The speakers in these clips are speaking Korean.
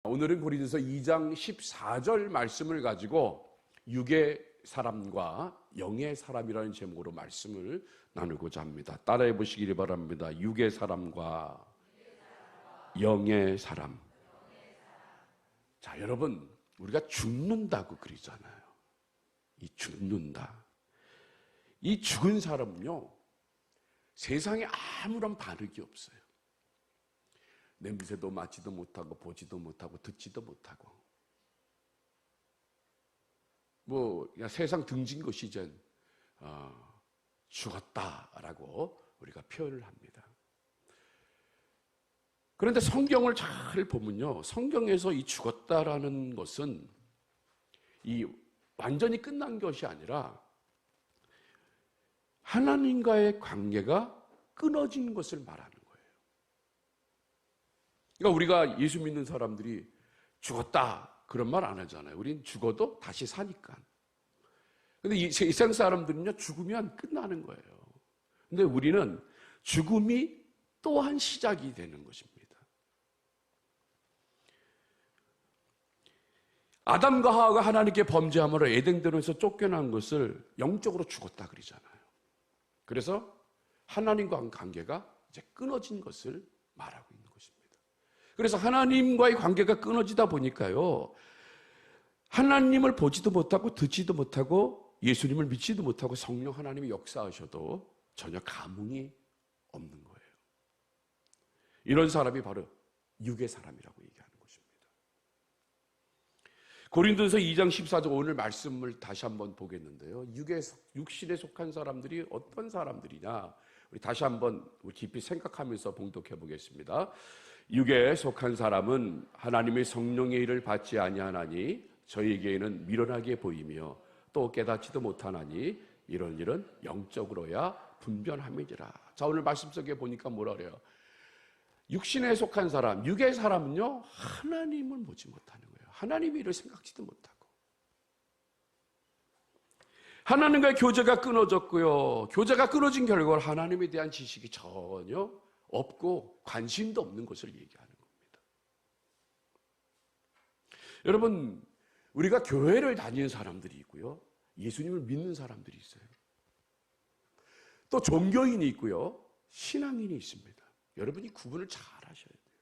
오늘은 고린도서 2장 14절 말씀을 가지고 육의 사람과 영의 사람이라는 제목으로 말씀을 나누고자 합니다. 따라해 보시기를 바랍니다. 육의 사람과 영의 사람. 자, 여러분, 우리가 죽는다고 그러잖아요. 이 죽는다. 이 죽은 사람은요, 세상에 아무런 반응이 없어요. 냄새도 맡지도 못하고 보지도 못하고 듣지도 못하고 그냥 세상 등진 것이 이제 죽었다라고 우리가 표현을 합니다. 그런데 성경을 잘 보면요, 성경에서 이 죽었다라는 것은 이 완전히 끝난 것이 아니라 하나님과의 관계가 끊어진 것을 말하는 거예요. 그러니까 우리가 예수 믿는 사람들이 죽었다 그런 말 안 하잖아요. 우린 죽어도 다시 사니까. 근데 이 세상 사람들은요, 죽으면 끝나는 거예요. 근데 우리는 죽음이 또한 시작이 되는 것입니다. 아담과 하와가 하나님께 범죄함으로 에덴동산에서 쫓겨난 것을 영적으로 죽었다 그러잖아요. 그래서 하나님과의 관계가 이제 끊어진 것을 말하고 있는 것입니다. 그래서 하나님과의 관계가 끊어지다 보니까요, 하나님을 보지도 못하고 듣지도 못하고 예수님을 믿지도 못하고 성령 하나님이 역사하셔도 전혀 감흥이 없는 거예요. 이런 사람이 바로 육의 사람이라고 얘기하는 것입니다. 고린도서 2장 14절 오늘 말씀을 다시 한번 보겠는데요. 육신에 속한 사람들이 어떤 사람들이냐, 우리 다시 한번 깊이 생각하면서 봉독해 보겠습니다. 육에 속한 사람은 하나님의 성령의 일을 받지 아니하나니 저희에게는 미련하게 보이며 또 깨닫지도 못하나니 이런 일은 영적으로야 분별함이니라. 자, 오늘 말씀 속에 보니까 뭐라 그래요? 육신에 속한 사람, 육의 사람은요, 하나님을 보지 못하는 거예요. 하나님의 일을 생각지도 못하고 하나님과의 교제가 끊어졌고요, 교제가 끊어진 결과 하나님에 대한 지식이 전혀 없고 관심도 없는 것을 얘기하는 겁니다. 여러분, 우리가 교회를 다니는 사람들이 있고요, 예수님을 믿는 사람들이 있어요. 또 종교인이 있고요, 신앙인이 있습니다. 여러분이 구분을 잘 하셔야 돼요.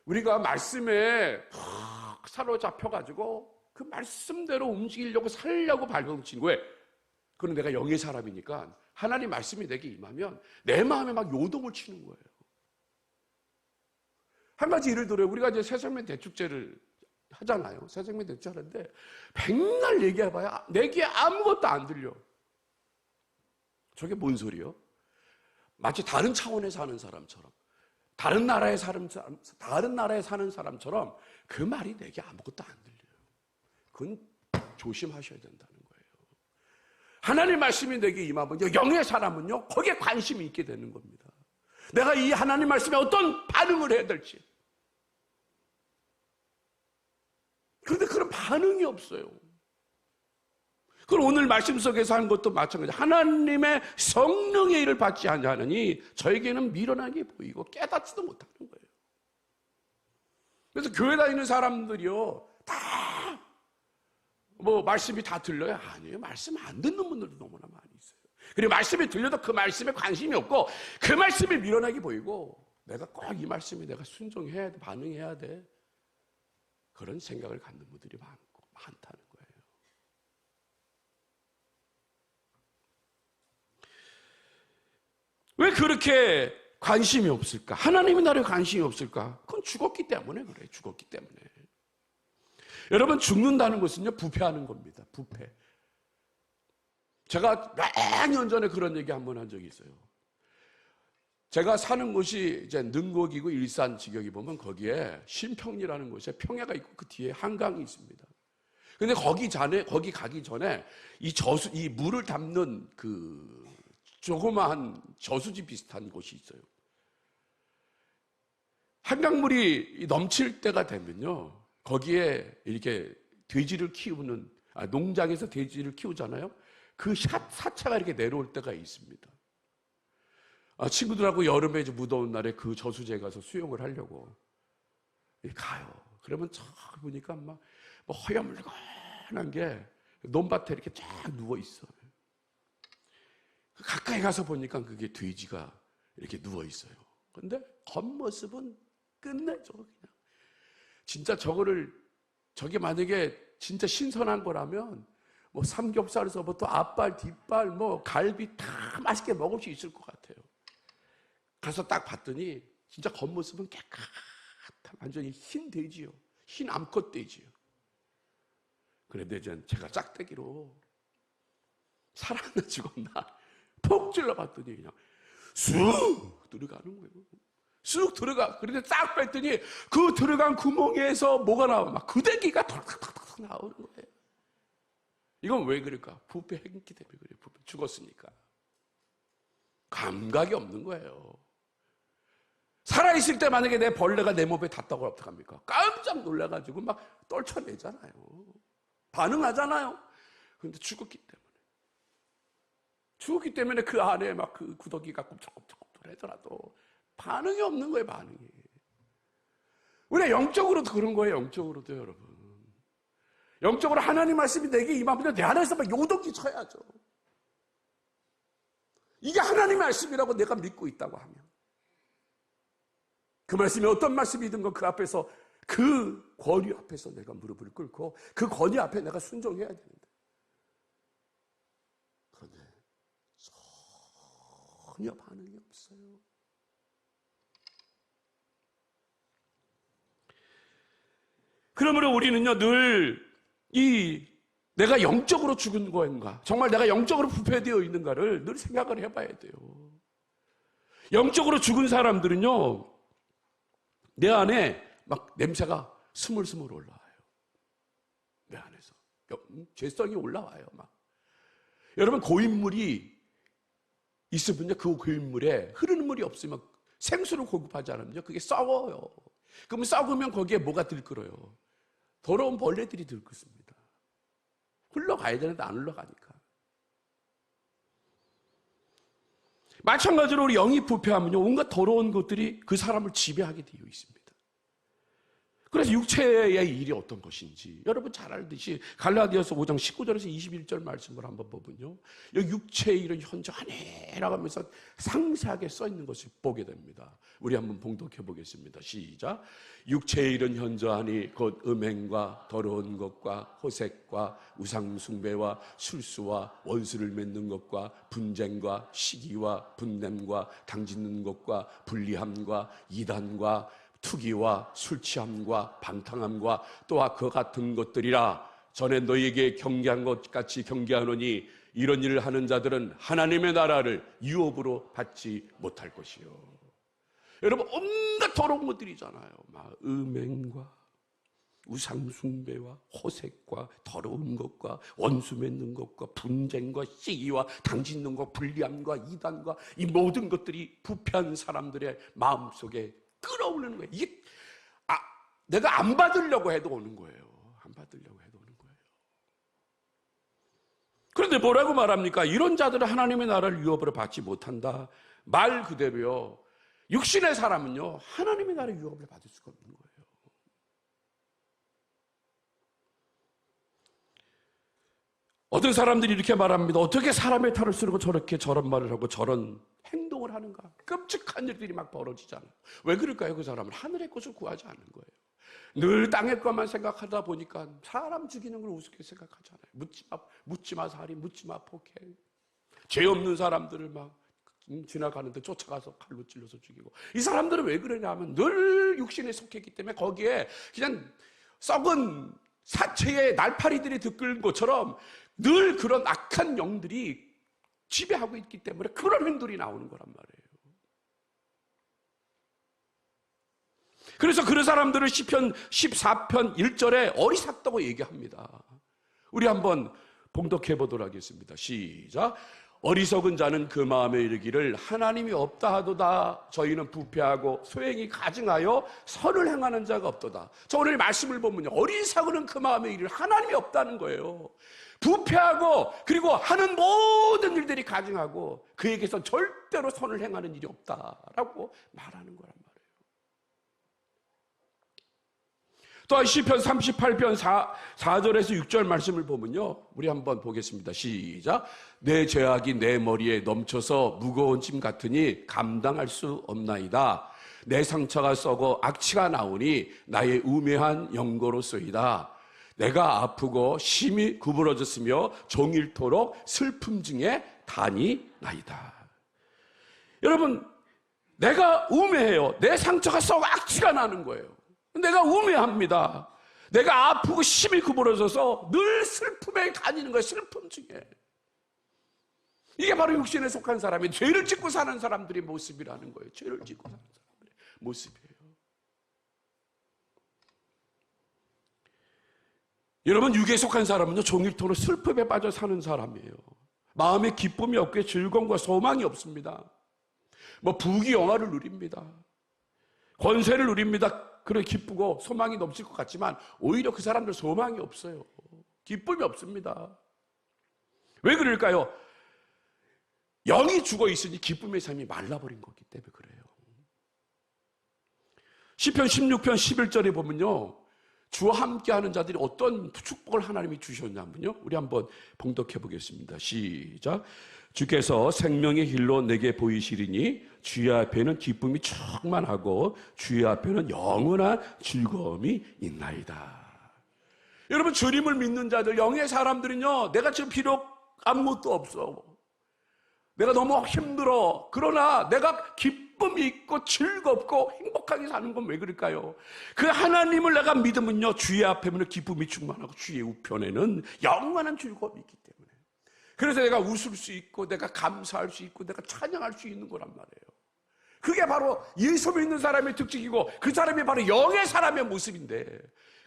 우리가 말씀에 푹 사로잡혀가지고 그 말씀대로 움직이려고 살려고 발버둥치는 거예요. 그건 내가 영의 사람이니까 하나님 말씀이 내게 임하면 내 마음에 막 요동을 치는 거예요. 한 가지 예를 들어요. 우리가 이제 새생명 대축제를 하잖아요. 새생명 대축제 하는데 백날 얘기해봐야 내게 아무것도 안 들려. 저게 뭔 소리요? 마치 다른 차원에 사는 사람처럼, 다른 나라에 사는 사람처럼 그 말이 내게 아무것도 안 들려요. 그건 조심하셔야 된다는 거예요. 하나님 말씀이 내게 임하면 영의 사람은요, 거기에 관심이 있게 되는 겁니다. 내가 이 하나님 말씀에 어떤 반응을 해야 될지. 그런데 그런 반응이 없어요. 그럼 오늘 말씀 속에서 한 것도 마찬가지. 하나님의 성령의 일을 받지 아니하느니 저에게는 미련하게 보이고 깨닫지도 못하는 거예요. 그래서 교회 다니는 사람들이요, 다 말씀이 다 들려요? 아니에요. 말씀 안 듣는 분들도 너무나 많이 있어요. 그리고 말씀이 들려도 그 말씀에 관심이 없고 그 말씀이 미련하게 보이고 내가 꼭 이 말씀에 내가 순종해야 돼, 반응해야 돼, 그런 생각을 갖는 분들이 많다는 거예요. 왜 그렇게 관심이 없을까? 하나님의 나라에 관심이 없을까? 그건 죽었기 때문에 그래요. 죽었기 때문에. 여러분, 죽는다는 것은요, 부패하는 겁니다. 부패. 제가 몇 년 전에 그런 얘기 한번 한 적이 있어요. 제가 사는 곳이 이제 능곡이고 일산 지역이 보면 거기에 신평리라는 곳에 평야가 있고 그 뒤에 한강이 있습니다. 근데 거기 가기 전에 이 물을 담는 그 조그마한 저수지 비슷한 곳이 있어요. 한강물이 넘칠 때가 되면요, 거기에 이렇게 돼지를 키우는, 농장에서 돼지를 키우잖아요. 그 사체가 이렇게 내려올 때가 있습니다. 친구들하고 여름에 이제 무더운 날에 그 저수지에 가서 수영을 하려고. 가요. 그러면 저 보니까 막 뭐 허여물건한 게 논밭에 이렇게 쫙 누워 있어요. 가까이 가서 보니까 그게 돼지가 이렇게 누워 있어요. 근데 겉모습은 끝내죠, 그냥. 진짜 저게 만약에 진짜 신선한 거라면 뭐 삼겹살에서부터 앞발, 뒷발, 뭐 갈비 다 맛있게 먹을 수 있을 것 같아요. 가서 딱 봤더니 진짜 겉모습은 깨끗한 완전히 흰 돼지요. 흰 암컷 돼지요. 그런데 제가 짝대기로 살았나 죽었나 폭 찔러봤더니 그냥 쑥 들어가는 거예요. 쑥 들어가. 그런데 딱 뺐더니 그 들어간 구멍에서 뭐가 나와? 막 구데기가 털털털 나오는 거예요. 이건 왜 그럴까? 부패 행기 때문에 그래요. 부패. 죽었으니까. 감각이 없는 거예요. 살아있을 때 만약에 내 벌레가 내 몸에 닿다고 어떡합니까? 깜짝 놀라가지고 막 떨쳐내잖아요. 반응하잖아요. 그런데 죽었기 때문에 그 안에 막 그 구더기가 꿈틀꿈틀 하더라도 반응이 없는 거예요, 반응이. 우리가 영적으로도 그런 거예요, 영적으로도 여러분. 영적으로 하나님 말씀이 내게 임하면 내 안에서 막 요동이 쳐야죠. 이게 하나님 말씀이라고 내가 믿고 있다고 하면. 그 말씀이 어떤 말씀이든 그 앞에서, 그 권위 앞에서 내가 무릎을 꿇고 그 권위 앞에 내가 순종해야 되는데. 그런데 전혀 반응이 없어요. 그러므로 우리는요, 늘 내가 영적으로 죽은 건가, 정말 내가 영적으로 부패되어 있는가를 늘 생각을 해봐야 돼요. 영적으로 죽은 사람들은요, 내 안에 막 냄새가 스물스물 올라와요. 내 안에서. 죄성이 올라와요, 막. 여러분, 고인물이 있으면요, 그 고인물에 흐르는 물이 없으면 생수를 공급하지 않으면요, 그게 썩어요. 그러면 썩으면 거기에 뭐가 들끓어요? 더러운 벌레들이 들끓습니다. 흘러가야 되는데 안 흘러가니까. 마찬가지로 우리 영이 부패하면요, 온갖 더러운 것들이 그 사람을 지배하게 되어 있습니다. 그래서 육체의 일이 어떤 것인지 여러분 잘 알듯이 갈라디아서 5장 19절에서 21절 말씀을 한번 보면요, 여기 육체의 일은 현저하네라고 하면서 상세하게 써 있는 것을 보게 됩니다. 우리 한번 봉독해 보겠습니다. 시작. 육체의 일은 현저하니 곧 음행과 더러운 것과 호색과 우상숭배와 술수와 원수를 맺는 것과 분쟁과 시기와 분냄과 당짓는 것과 불리함과 이단과 투기와 술취함과 방탕함과 또한 그 같은 것들이라. 전에 너희에게 경계한 것 같이 경계하노니 이런 일을 하는 자들은 하나님의 나라를 유업으로 받지 못할 것이요. 여러분, 온갖 더러운 것들이잖아요. 막 음행과 우상숭배와 호색과 더러운 것과 원수 맺는 것과 분쟁과 시기와 당짓는 것, 불리함과 이단과 이 모든 것들이 부패한 사람들의 마음속에 끌어올리는 거예요. 이게 내가 안 받으려고 해도 오는 거예요. 안 받으려고 해도 오는 거예요. 그런데 뭐라고 말합니까? 이런 자들은 하나님의 나라를 유업으로 받지 못한다. 말 그대로요, 육신의 사람은요, 하나님의 나라의 유업을 받을 수가 없는 거예요. 어떤 사람들이 이렇게 말합니다. 어떻게 사람의 탈을 쓰고 저렇게 저런 말을 하고 저런 행동을 하는가? 끔찍한 일들이 막 벌어지잖아요. 왜 그럴까요? 그 사람은 하늘의 것을 구하지 않는 거예요. 늘 땅의 것만 생각하다 보니까 사람 죽이는 걸 우습게 생각하잖아요. 묻지마 살인, 묻지마 폭행. 죄 없는 사람들을 막 지나가는데 쫓아가서 칼로 찔러서 죽이고. 이 사람들은 왜 그러냐 하면 늘 육신에 속했기 때문에 거기에 그냥 썩은 사체의 날파리들이 들끓는 것처럼 늘 그런 악한 영들이 지배하고 있기 때문에 그런 행동이 나오는 거란 말이에요. 그래서 그런 사람들을 시편 14편 1절에 어리석다고 얘기합니다. 우리 한번 봉독해 보도록 하겠습니다. 시작. 어리석은 자는 그 마음에 이르기를 하나님이 없다 하도다. 저희는 부패하고 소행이 가증하여 선을 행하는 자가 없도다. 저 오늘 말씀을 보면요, 어리석은 그 마음에 이르기를 하나님이 없다는 거예요. 부패하고 그리고 하는 모든 일들이 가증하고 그에게서 절대로 선을 행하는 일이 없다라고 말하는 거란 말이에요. 또한 시편 38편 4절에서 6절 말씀을 보면요, 우리 한번 보겠습니다. 시작. 내 죄악이 내 머리에 넘쳐서 무거운 짐 같으니 감당할 수 없나이다. 내 상처가 썩어 악취가 나오니 나의 우매한 영거로소이다. 내가 아프고 심히 구부러졌으며 종일토록 슬픔 중에 다니나이다. 여러분, 내가 우매해요. 내 상처가 썩어 악취가 나는 거예요. 내가 우매합니다. 내가 아프고 심히 구부러져서 늘 슬픔에 다니는 거예요. 슬픔 중에. 이게 바로 육신에 속한 사람이 죄를 짓고 사는 사람들의 모습이라는 거예요. 죄를 짓고 사는 사람들의 모습이에요. 여러분, 육에 속한 사람은요, 종일토록 슬픔에 빠져 사는 사람이에요. 마음에 기쁨이 없고 즐거움과 소망이 없습니다. 부귀 영화를 누립니다. 권세를 누립니다. 그래 기쁘고 소망이 넘칠 것 같지만 오히려 그 사람들 소망이 없어요. 기쁨이 없습니다. 왜 그럴까요? 영이 죽어 있으니 기쁨의 삶이 말라버린 거기 때문에 그래요. 시편 16편 11절에 보면요, 주와 함께하는 자들이 어떤 축복을 하나님이 주셨냐면요, 우리 한번 봉독해 보겠습니다. 시작. 주께서 생명의 길로 내게 보이시리니 주의 앞에는 기쁨이 충만하고 주의 앞에는 영원한 즐거움이 있나이다. 여러분, 주님을 믿는 자들, 영의 사람들은요, 내가 지금 비록 아무것도 없어, 내가 너무 힘들어, 그러나 내가 기쁨이 있고 즐겁고 행복하게 사는 건 왜 그럴까요? 그 하나님을 내가 믿으면요, 주의 앞에는 기쁨이 충만하고 주의 우편에는 영원한 즐거움이 있기 때문에, 그래서 내가 웃을 수 있고 내가 감사할 수 있고 내가 찬양할 수 있는 거란 말이에요. 그게 바로 예수 믿는 사람의 특징이고 그 사람이 바로 영의 사람의 모습인데,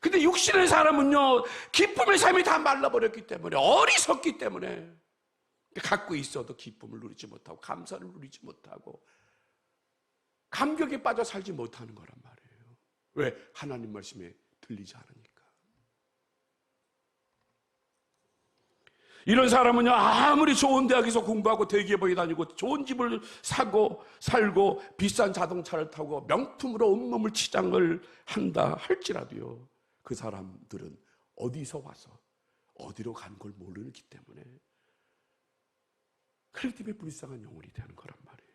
근데 육신의 사람은요, 기쁨의 삶이 다 말라버렸기 때문에, 어리석기 때문에 갖고 있어도 기쁨을 누리지 못하고 감사를 누리지 못하고 감격에 빠져 살지 못하는 거란 말이에요. 왜? 하나님 말씀에 들리지 않으니까. 이런 사람은요, 아무리 좋은 대학에서 공부하고 대기업에 다니고 좋은 집을 사고 살고 비싼 자동차를 타고 명품으로 온몸을 치장을 한다 할지라도요, 그 사람들은 어디서 와서 어디로 간 걸 모르기 때문에, 그렇기 때문에 불쌍한 영혼이 되는 거란 말이에요.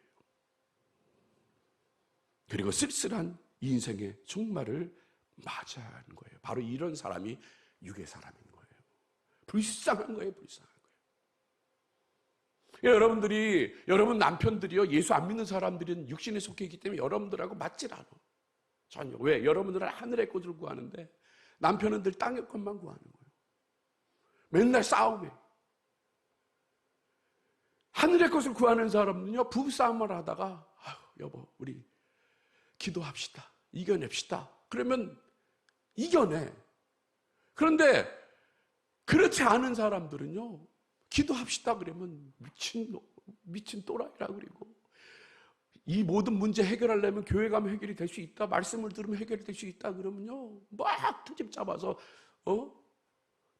그리고 쓸쓸한 인생의 종말을 맞이하는 거예요. 바로 이런 사람이 육의 사람인 거예요. 불쌍한 거예요, 불쌍한 거예요. 여러분 남편들이요, 예수 안 믿는 사람들은 육신에 속해 있기 때문에 여러분들하고 맞질 않아. 전혀. 왜? 여러분들은 하늘의 것을 구하는데 남편은 늘 땅의 것만 구하는 거예요. 맨날 싸움해. 하늘의 것을 구하는 사람은요, 부부싸움을 하다가, 여보, 우리 기도합시다. 이겨냅시다. 그러면 이겨내. 그런데 그렇지 않은 사람들은요, 기도합시다 그러면 미친 또라이라 그러고, 이 모든 문제 해결하려면 교회 가면 해결이 될 수 있다, 말씀을 들으면 해결이 될 수 있다 그러면요, 막 트집 잡아서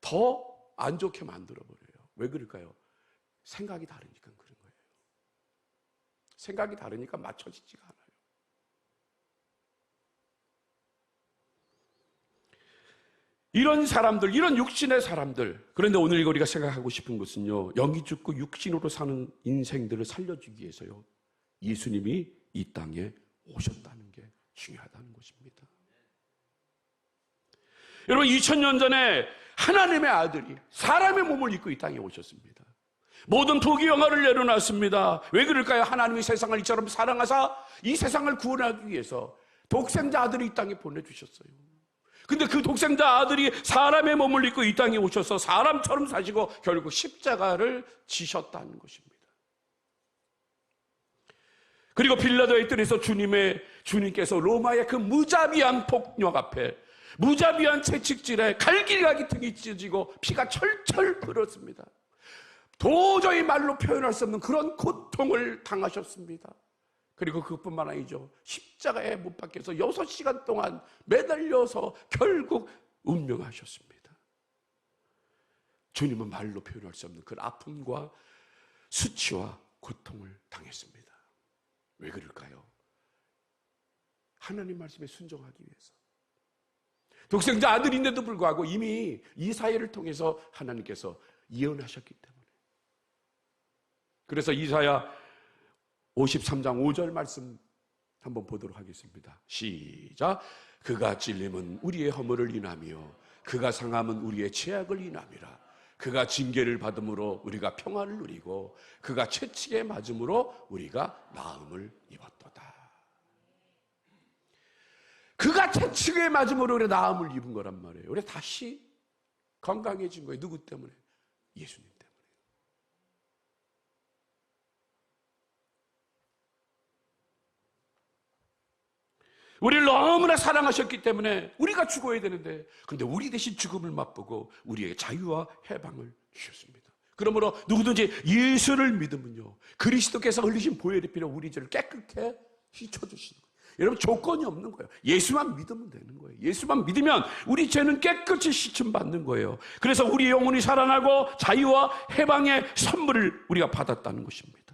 더 안 좋게 만들어버려요. 왜 그럴까요? 생각이 다르니까 그런 거예요. 생각이 다르니까 맞춰지지가 않아요. 이런 사람들, 이런 육신의 사람들, 그런데 오늘 우리가 생각하고 싶은 것은요, 영이 죽고 육신으로 사는 인생들을 살려주기 위해서요, 예수님이 이 땅에 오셨다는 게 중요하다는 것입니다. 여러분, 2000년 전에 하나님의 아들이 사람의 몸을 입고 이 땅에 오셨습니다. 모든 부귀 영화를 내려놨습니다. 왜 그럴까요? 하나님이 세상을 이처럼 사랑하사 이 세상을 구원하기 위해서 독생자 아들을 이 땅에 보내주셨어요. 근데 그 독생자 아들이 사람의 몸을 입고 이 땅에 오셔서 사람처럼 사시고 결국 십자가를 지셨다는 것입니다. 그리고 빌라도의 뜰에서 주님께서 로마의 그 무자비한 폭력 앞에, 무자비한 채찍질에 갈기갈기 등이 찢어지고 피가 철철 흘렀습니다. 도저히 말로 표현할 수 없는 그런 고통을 당하셨습니다. 그리고 그뿐만 아니죠, 십자가에 못 박혀서 6시간 동안 매달려서 결국 운명하셨습니다. 주님은 말로 표현할 수 없는 그 아픔과 수치와 고통을 당했습니다. 왜 그럴까요? 하나님 말씀에 순종하기 위해서. 독생자 아들인데도 불구하고 이미 이사야를 통해서 하나님께서 예언하셨기 때문에. 그래서 이사야 53장 5절 말씀 한번 보도록 하겠습니다. 시작. 그가 찔림은 우리의 허물을 인하며 그가 상함은 우리의 죄악을 인함이라. 그가 징계를 받음으로 우리가 평안을 누리고 그가 채찍에 맞음으로 우리가 나음을 입었도다. 그가 채찍에 맞음으로 우리가 나음을 입은 거란 말이에요. 우리 다시 건강해진 거예요. 누구 때문에? 예수님 때문에. 우리를 너무나 사랑하셨기 때문에 우리가 죽어야 되는데, 그런데 우리 대신 죽음을 맛보고 우리에게 자유와 해방을 주셨습니다. 그러므로 누구든지 예수를 믿으면요, 그리스도께서 흘리신 보혈의 피로 우리 죄를 깨끗게 씻어주시는 거예요. 여러분, 조건이 없는 거예요. 예수만 믿으면 되는 거예요. 예수만 믿으면 우리 죄는 깨끗이 씻음받는 거예요. 그래서 우리 영혼이 살아나고 자유와 해방의 선물을 우리가 받았다는 것입니다.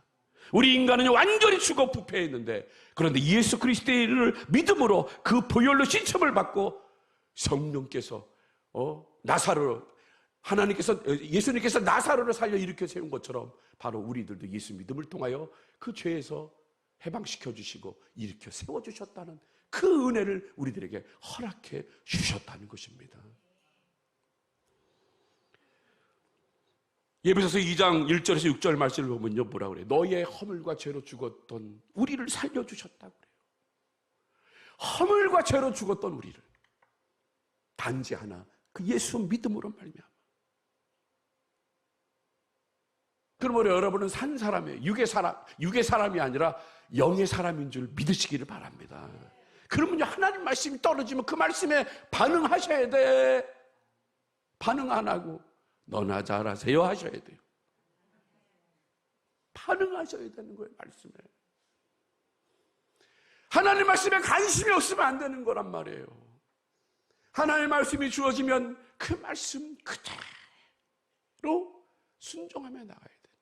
우리 인간은 완전히 죽어 부패했는데, 그런데 예수 그리스도의 이름을 믿음으로 그 보혈로 씻음을 받고 성령께서 나사로로, 하나님께서, 예수님께서 나사로를 살려 일으켜 세운 것처럼 바로 우리들도 예수 믿음을 통하여 그 죄에서 해방시켜 주시고 일으켜 세워 주셨다는 그 은혜를 우리들에게 허락해 주셨다는 것입니다. 예배소서 2장 1절에서 6절 말씀을 보면요, 뭐라 그래요? 너의 허물과 죄로 죽었던 우리를 살려주셨다고 그래요. 허물과 죄로 죽었던 우리를 단지 하나, 그 예수 믿음으로 말미암아. 그러므로 여러분은 산 사람이에요. 육의 사람이 아니라 영의 사람인 줄 믿으시기를 바랍니다. 그러면요, 하나님 말씀이 떨어지면 그 말씀에 반응하셔야 돼. 반응 안 하고 너나 잘하세요 하셔야 돼요. 반응하셔야 되는 거예요, 말씀에. 하나님 말씀에 관심이 없으면 안 되는 거란 말이에요. 하나님의 말씀이 주어지면 그 말씀 그대로 순종하며 나가야 돼요.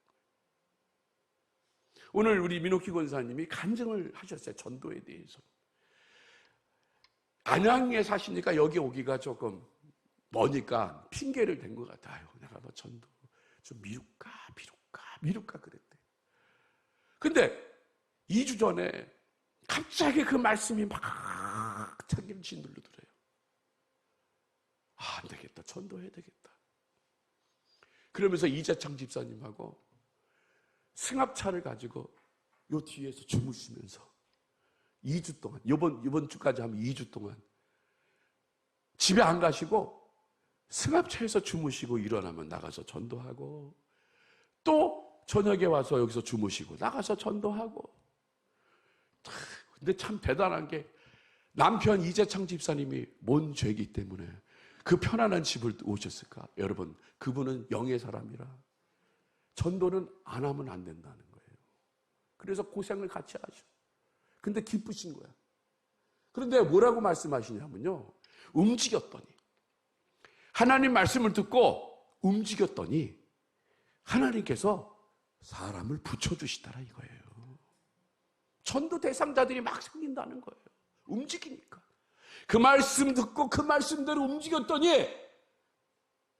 오늘 우리 민옥희 권사님이 간증을 하셨어요, 전도에 대해서. 안양에 사시니까 여기 오기가 조금 머니까 핑계를 댄 것 같아요. 내가 뭐 전도 좀 미룰까 그랬대. 근데 2주 전에 갑자기 그 말씀이 막 자기를 짓누르더래요. 안 되겠다, 전도해야 되겠다. 그러면서 이재창 집사님하고 승합차를 가지고 요 뒤에서 주무시면서 2주 동안, 이번 주까지 하면 2주 동안 집에 안 가시고 승합차에서 주무시고 일어나면 나가서 전도하고, 또 저녁에 와서 여기서 주무시고 나가서 전도하고. 근데 참 대단한 게, 남편 이재창 집사님이 뭔 죄이기 때문에 그 편안한 집을 오셨을까? 여러분, 그분은 영의 사람이라 전도는 안 하면 안 된다는 거예요. 그래서 고생을 같이 하셔. 근데 기쁘신 거야. 그런데 뭐라고 말씀하시냐면요, 움직였더니, 하나님 말씀을 듣고 움직였더니 하나님께서 사람을 붙여주시더라 이거예요. 전도 대상자들이 막 생긴다는 거예요. 움직이니까. 그 말씀 듣고 그 말씀대로 움직였더니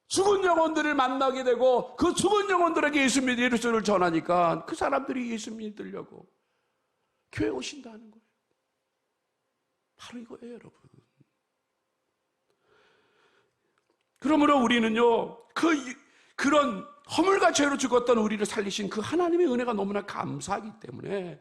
죽은 영혼들을 만나게 되고, 그 죽은 영혼들에게 예수를 전하니까 그 사람들이 예수 믿으려고 교회 오신다는 거예요. 바로 이거예요, 여러분. 그러므로 우리는요, 그런 허물과 죄로 죽었던 우리를 살리신 그 하나님의 은혜가 너무나 감사하기 때문에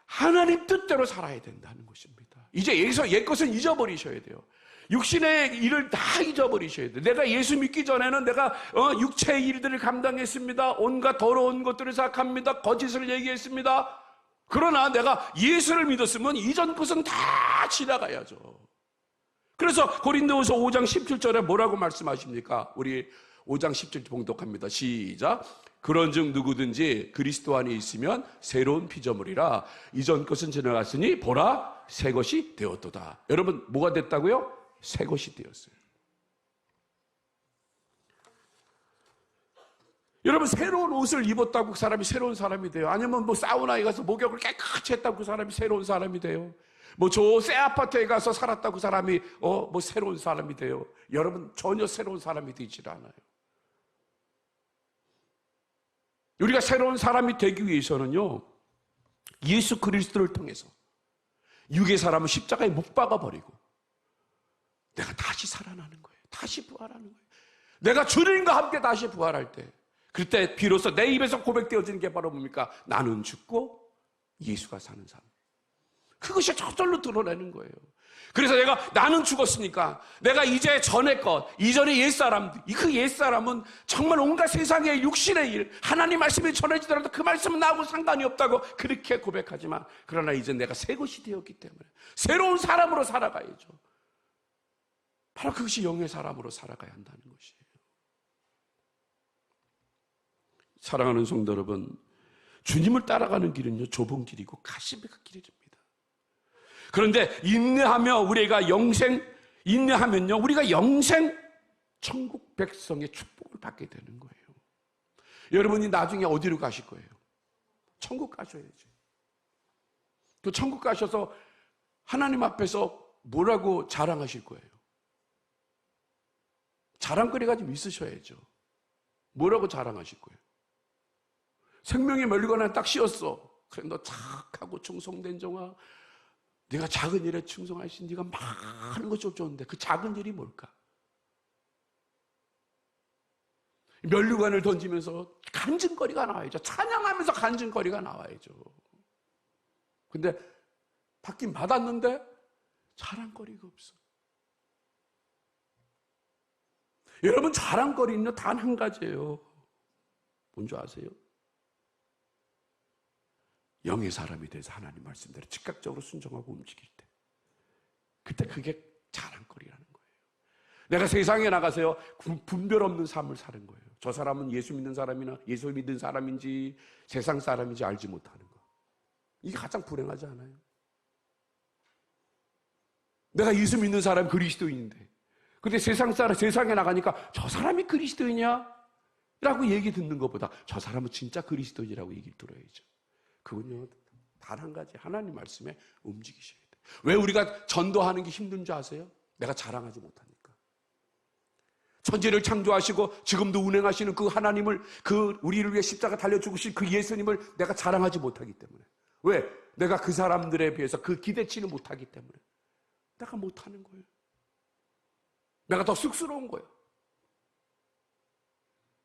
하나님 뜻대로 살아야 된다는 것입니다. 이제 여기서 옛것은 잊어버리셔야 돼요. 육신의 일을 다 잊어버리셔야 돼요. 내가 예수 믿기 전에는 내가 육체의 일들을 감당했습니다. 온갖 더러운 것들을 생각합니다. 거짓을 얘기했습니다. 그러나 내가 예수를 믿었으면 이전 것은 다 지나가야죠. 그래서 고린도후서 5장 17절에 뭐라고 말씀하십니까? 우리 5장 17절 봉독합니다. 시작. 그런즉 누구든지 그리스도 안에 있으면 새로운 피조물이라. 이전 것은 지나갔으니 보라 새 것이 되었도다. 여러분, 뭐가 됐다고요? 새 것이 되었어요. 여러분, 새로운 옷을 입었다고 그 사람이 새로운 사람이 돼요? 아니면 뭐 사우나에 가서 목욕을 깨끗이 했다고 그 사람이 새로운 사람이 돼요? 뭐 저 새 아파트에 가서 살았다고 그 사람이 뭐 새로운 사람이 돼요. 여러분 전혀 새로운 사람이 되질 않아요. 우리가 새로운 사람이 되기 위해서는요, 예수 그리스도를 통해서 육의 사람을 십자가에 못 박아버리고 내가 다시 살아나는 거예요. 다시 부활하는 거예요. 내가 주님과 함께 다시 부활할 때, 그때 비로소 내 입에서 고백되어지는 게 바로 뭡니까? 나는 죽고 예수가 사는 삶. 그것이 저절로 드러내는 거예요. 그래서 나는 죽었으니까 내가 이제 전의 것, 이전의 옛사람, 그 옛사람은 정말 온갖 세상의 육신의 일, 하나님 말씀이 전해지더라도 그 말씀은 나하고 상관이 없다고 그렇게 고백하지만, 그러나 이제 내가 새 것이 되었기 때문에 새로운 사람으로 살아가야죠. 바로 그것이 영의 사람으로 살아가야 한다는 것이에요. 사랑하는 성도 여러분, 주님을 따라가는 길은요, 좁은 길이고 가시밭 길입니다. 그런데 인내하면요, 우리가 영생 천국 백성의 축복을 받게 되는 거예요. 여러분이 나중에 어디로 가실 거예요? 천국 가셔야지. 그 천국 가셔서 하나님 앞에서 뭐라고 자랑하실 거예요? 자랑거리가 좀 있으셔야죠. 뭐라고 자랑하실 거예요? 생명의 멸류관에 딱 씌었어. 그래, 너 착하고 충성된 종아, 네가 작은 일에 충성하신 네가 많은 것이 좋은데 그 작은 일이 뭘까? 멸류관을 던지면서 간증거리가 나와야죠. 찬양하면서 간증거리가 나와야죠. 근데 받긴 받았는데 자랑거리가 없어. 여러분, 자랑거리는요 단 한 가지예요. 뭔지 아세요? 영의 사람이 돼서 하나님 말씀대로 즉각적으로 순종하고 움직일 때, 그때 그게 자랑거리라는 거예요. 내가 세상에 나가서요 분별 없는 삶을 사는 거예요. 저 사람은 예수 믿는 사람이나 예수 믿는 사람인지 세상 사람인지 알지 못하는 거, 이게 가장 불행하지 않아요? 내가 예수 믿는 사람 그리스도인인데, 근데 세상에 나가니까 저 사람이 그리스도이냐? 라고 얘기 듣는 것보다 저 사람은 진짜 그리스도인이라고 얘기 들어야죠. 그건요 단 한 가지, 하나님 말씀에 움직이셔야 돼요. 왜 우리가 전도하는 게 힘든 줄 아세요? 내가 자랑하지 못하니까. 천지를 창조하시고 지금도 운행하시는 그 하나님을, 그 우리를 위해 십자가 달려 죽으신 그 예수님을 내가 자랑하지 못하기 때문에. 왜? 내가 그 사람들에 비해서 그 기대치는 못하기 때문에 내가 못하는 거예요. 내가 더 쑥스러운 거예요.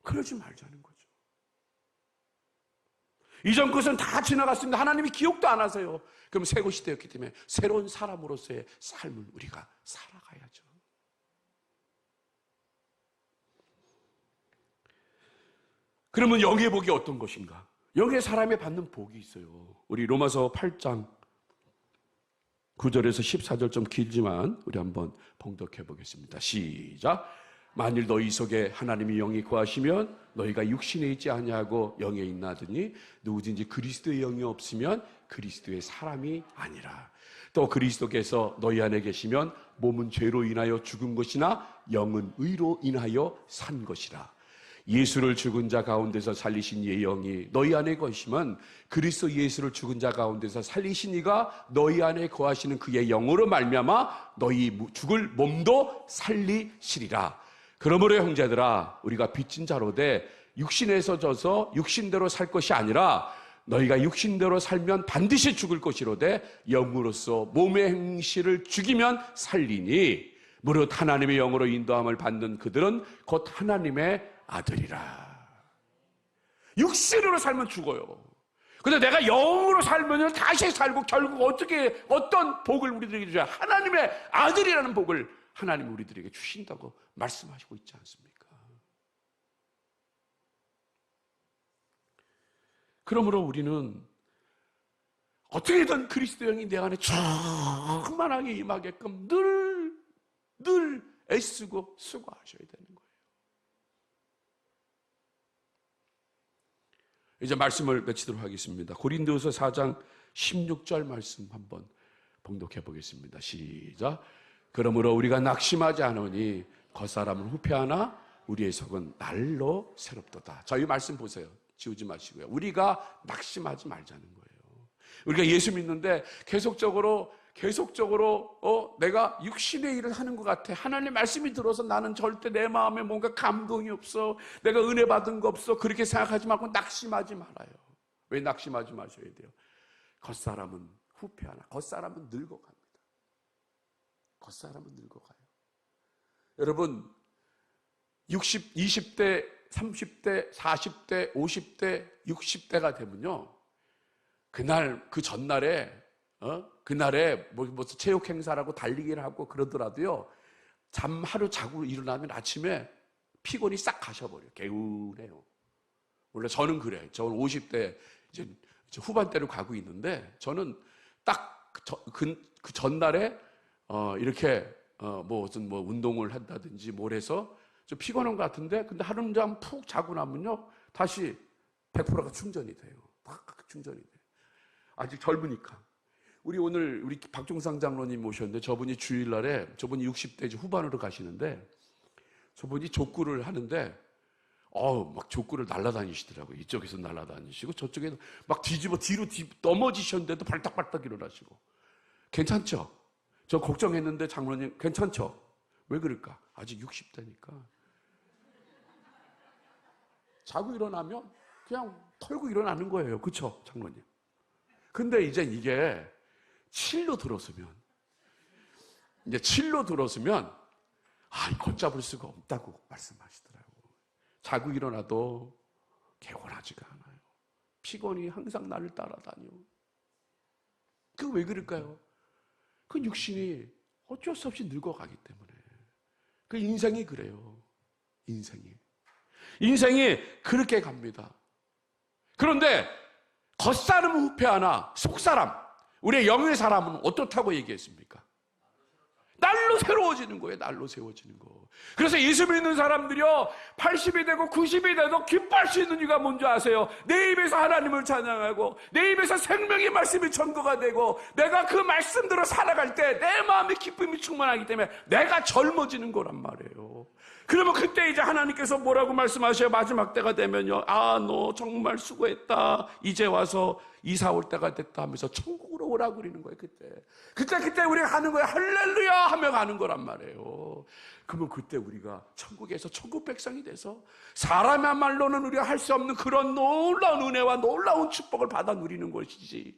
그러지 말자는 거죠. 이전 것은 다 지나갔습니다. 하나님이 기억도 안 하세요. 그럼 새 것이 되었기 때문에 새로운 사람으로서의 삶을 우리가 살아가야죠. 그러면 영의 복이 어떤 것인가? 영의 사람이 받는 복이 있어요. 우리 로마서 8장 9절에서 14절, 좀 길지만 우리 한번 봉독해 보겠습니다. 시작. 만일 너희 속에 하나님의 영이 거하시면 너희가 육신에 있지 아니하고 영에 있나 하더니 누구든지 그리스도의 영이 없으면 그리스도의 사람이 아니라. 또 그리스도께서 너희 안에 계시면 몸은 죄로 인하여 죽은 것이나 영은 의로 인하여 산 것이라. 예수를 죽은 자 가운데서 살리신 이의 영이 너희 안에 거하시면 그리스도 예수를 죽은 자 가운데서 살리신 이가 너희 안에 거하시는 그의 영으로 말미암아 너희 죽을 몸도 살리시리라. 그러므로 형제들아, 우리가 빚진 자로 돼 육신에서 져서 육신대로 살 것이 아니라 너희가 육신대로 살면 반드시 죽을 것이로되 영으로서 몸의 행실을 죽이면 살리니 무릇 하나님의 영으로 인도함을 받는 그들은 곧 하나님의 아들이라. 육신으로 살면 죽어요. 근데 내가 영으로 살면 다시 살고 결국 어떤 복을 우리들에게 주셔야, 하나님의 아들이라는 복을 하나님이 우리들에게 주신다고 말씀하시고 있지 않습니까? 그러므로 우리는 어떻게든 그리스도 영이 내 안에 충만하게 임하게끔 늘 애쓰고 수고하셔야 되는 거예요. 이제 말씀을 맺히도록 하겠습니다. 고린도후서 4장 16절 말씀 한번 봉독해 보겠습니다. 시작. 그러므로 우리가 낙심하지 않으니 겉사람은 후패하나 우리의 속은 날로 새롭도다. 자, 이 말씀 보세요. 지우지 마시고요. 우리가 낙심하지 말자는 거예요. 우리가 예수 믿는데 계속적으로 계속적으로 내가 육신의 일을 하는 것 같아. 하나님의 말씀이 들어서 나는 절대 내 마음에 뭔가 감동이 없어. 내가 은혜 받은 거 없어. 그렇게 생각하지 말고 낙심하지 말아요. 왜 낙심하지 마셔야 돼요? 겉사람은 후패하나 겉사람은 늙어갑니다. 겉사람은 늙어가요. 여러분 20대, 30대, 40대, 50대, 60대가 되면요, 그날 그 전날에 그날에 뭐 체육 행사라고 달리기를 하고 그러더라도요, 잠 하루 자고 일어나면 아침에 피곤이 싹 가셔버려요. 개운해요. 원래 저는 그래. 저는 50대 이제 후반대로 가고 있는데, 저는 딱 그 전날에 이렇게 무슨 운동을 한다든지 뭘 해서 좀 피곤한 것 같은데, 근데 하루 잠 푹 자고 나면요, 다시 100%가 충전이 돼요. 딱 충전이 돼요. 아직 젊으니까. 오늘 우리 박종상 장로님 모셨는데, 저분이 주일날에, 저분이 60대 후반으로 가시는데, 저분이 족구를 하는데, 막 족구를 날아다니시더라고요. 이쪽에서 날아다니시고, 저쪽에서 막 뒤로 넘어지셨는데도 발딱발딱 일어나시고. 괜찮죠? 저 걱정했는데, 장로님, 괜찮죠? 왜 그럴까? 아직 60대니까. 자고 일어나면 그냥 털고 일어나는 거예요. 그쵸, 장로님? 근데 이제 이게 7로 들었으면, 걷잡을 수가 없다고 말씀하시더라고요. 자고 일어나도 개운하지가 않아요. 피곤이 항상 나를 따라다녀. 그 왜 그럴까요? 그 육신이 어쩔 수 없이 늙어가기 때문에. 그 인생이 그래요. 인생이 그렇게 갑니다. 그런데 겉사람은 후패하나 속사람, 우리의 영의 사람은 어떻다고 얘기했습니까? 날로 새로워지는 거예요. 날로 세워지는 거. 그래서 예수 믿는 사람들이요, 80이 되고 90이 돼도 기뻐할 수 있는 이유가 뭔지 아세요? 내 입에서 하나님을 찬양하고 내 입에서 생명의 말씀이 전거가 되고 내가 그 말씀대로 살아갈 때 내 마음의 기쁨이 충만하기 때문에 내가 젊어지는 거란 말이에요. 그러면 그때 이제 하나님께서 뭐라고 말씀하셔요? 마지막 때가 되면요, 너 정말 수고했다, 이제 와서 이사 올 때가 됐다 하면서 천국으로 오라고 그러는 거예요. 그때 우리가 하는 거예요. 할렐루야 하며 가는 거란 말이에요. 그러면 그때 우리가 천국에서 천국 백성이 돼서 사람의 말로는 우리가 할 수 없는 그런 놀라운 은혜와 놀라운 축복을 받아 누리는 것이지.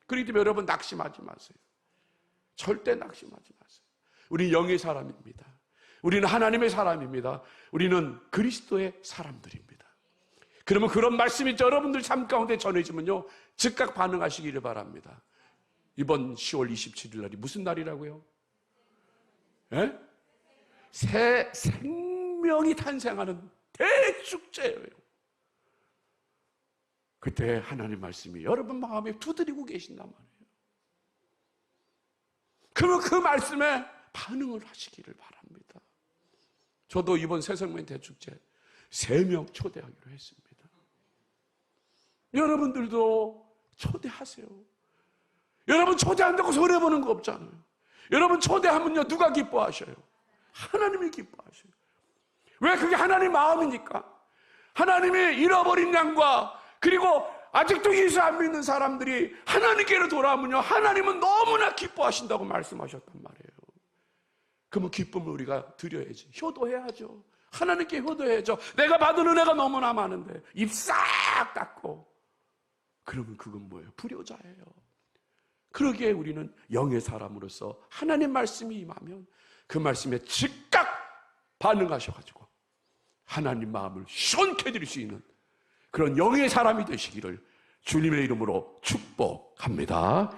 그렇기 때문에 여러분, 낙심하지 마세요. 절대 낙심하지 마세요. 우리는 영의 사람입니다. 우리는 하나님의 사람입니다. 우리는 그리스도의 사람들입니다. 그러면 그런 말씀이 여러분들 삶 가운데 전해지면요, 즉각 반응하시기를 바랍니다. 이번 10월 27일 날이 무슨 날이라고요? 예? 새 생명이 탄생하는 대축제예요. 그때 하나님 말씀이 여러분 마음에 두드리고 계신단 말이에요. 그러면 그 말씀에 반응을 하시기를 바랍니다. 저도 이번 새생명 대축제 3명 초대하기로 했습니다. 여러분들도 초대하세요. 여러분 초대한다고 손해보는 거 없잖아요. 여러분 초대하면요, 누가 기뻐하셔요? 하나님이 기뻐하셔요. 왜? 그게 하나님 마음이니까. 하나님이 잃어버린 양과, 그리고 아직도 예수 안 믿는 사람들이 하나님께로 돌아오면요, 하나님은 너무나 기뻐하신다고 말씀하셨단 말이에요. 그러면 기쁨을 우리가 드려야지. 효도해야죠. 하나님께 효도해야죠. 내가 받은 은혜가 너무나 많은데 입 싹 닫고, 그러면 그건 뭐예요? 불효자예요. 그러기에 우리는 영의 사람으로서 하나님 말씀이 임하면 그 말씀에 즉각 반응하셔가지고 하나님 마음을 시원케 해드릴 수 있는 그런 영의 사람이 되시기를 주님의 이름으로 축복합니다.